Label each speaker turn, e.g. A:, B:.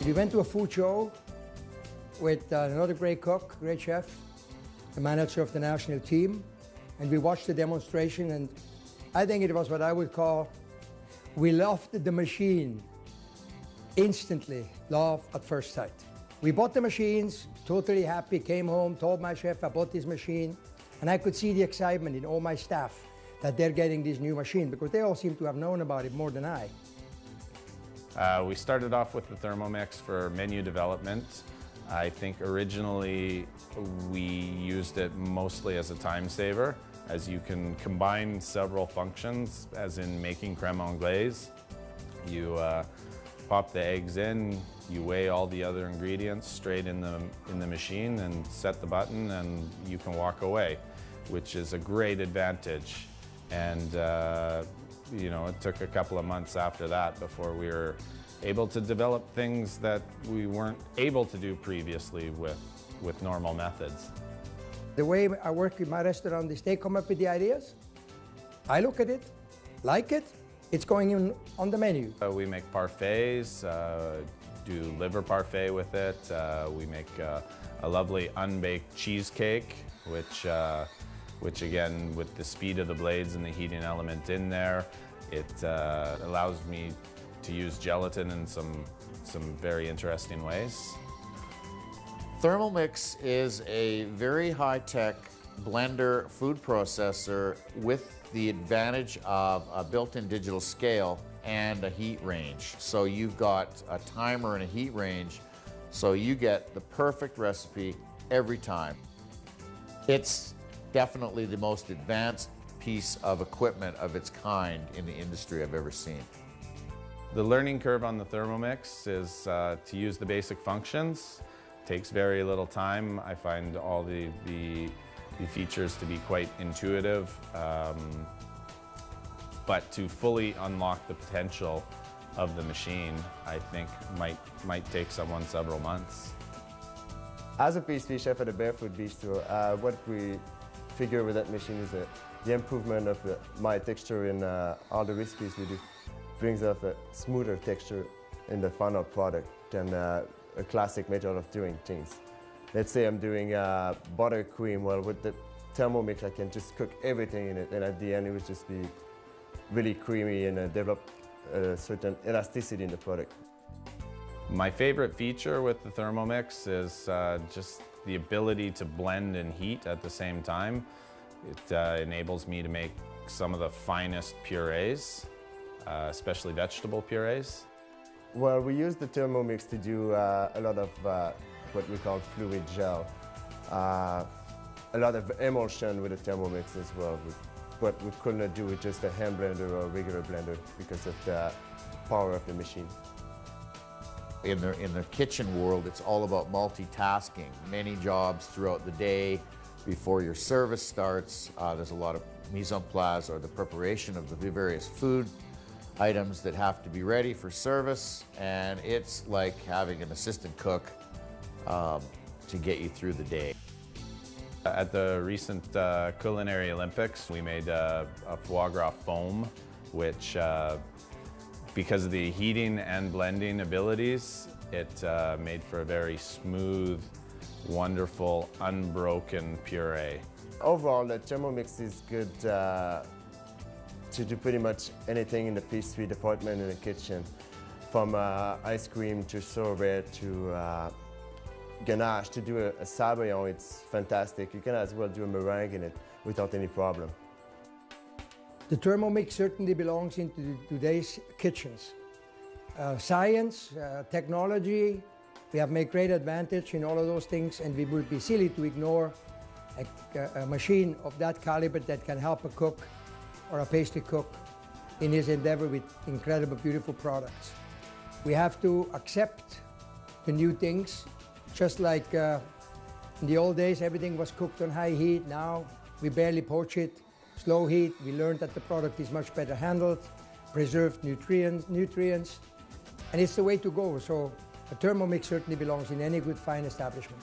A: We went to a food show with another great cook, great chef, the manager of the national team, and we watched the demonstration, and I think it was what I would call, we loved the machine instantly, love at first sight. We bought the machines, totally happy, came home, told my chef I bought this machine, and I could see the excitement in all my staff that they're getting this new machine, because they all seem to have known about it more than I.
B: We started off with the Thermomix for menu development. I think originally we used it mostly as a time saver, as you can combine several functions, as in making crème anglaise. You pop the eggs in, you weigh all the other ingredients straight in the machine and set the button, and you can walk away, which is a great advantage. And you know, it took a couple of months after that before we were able to develop things that we weren't able to do previously with normal methods.
A: The way I work with my restaurant is they come up with the ideas, I look at it, like it, it's going in on the menu.
B: We make parfaits, do liver parfait with it. We make a lovely unbaked cheesecake, which again, with the speed of the blades and the heating element in there, it allows me to use gelatin in some very interesting ways.
C: Thermomix is a very high-tech blender food processor with the advantage of a built-in digital scale and a heat range. So you've got a timer and a heat range, so you get the perfect recipe every time. It's definitely the most advanced piece of equipment of its kind in the industry I've ever seen.
B: The learning curve on the Thermomix is to use the basic functions. Takes very little time. I find all the features to be quite intuitive, but to fully unlock the potential of the machine, I think might take someone several months.
D: As a pastry chef at a Barefoot Bistro, what we figure with that machine is that the improvement of my texture in all the recipes we do brings up a smoother texture in the final product than a classic method of doing things. Let's say I'm doing buttercream, well, with the Thermomix I can just cook everything in it, and at the end it would just be really creamy and develop a certain elasticity in the product.
B: My favorite feature with the Thermomix is just the ability to blend and heat at the same time. It enables me to make some of the finest purees, especially vegetable purees.
D: Well, we use the Thermomix to do a lot of what we call fluid gel. A lot of emulsion with the Thermomix as well, what we couldn't do with just a hand blender or a regular blender because of the power of the machine.
C: In the kitchen world, it's all about multitasking. Many jobs throughout the day before your service starts. There's a lot of mise en place, or the preparation of the various food items that have to be ready for service, and it's like having an assistant cook to get you through the day.
B: At the recent Culinary Olympics, we made a foie gras foam, which because of the heating and blending abilities, it made for a very smooth, wonderful, unbroken puree.
D: Overall, the Thermomix is good to do pretty much anything in the pastry department in the kitchen, from ice cream to sorbet to ganache. To do a sabayon, it's fantastic. You can as well do a meringue in it without any problem.
A: The Thermomix certainly belongs into today's kitchens. Science, technology, we have made great advantage in all of those things, and we would be silly to ignore a machine of that caliber that can help a cook or a pastry cook in his endeavor with incredible, beautiful products. We have to accept the new things, just like in the old days everything was cooked on high heat. Now we barely poach it, slow heat. We learned that the product is much better handled, preserved nutrients, and it's the way to go. So a Thermomix certainly belongs in any good fine establishment.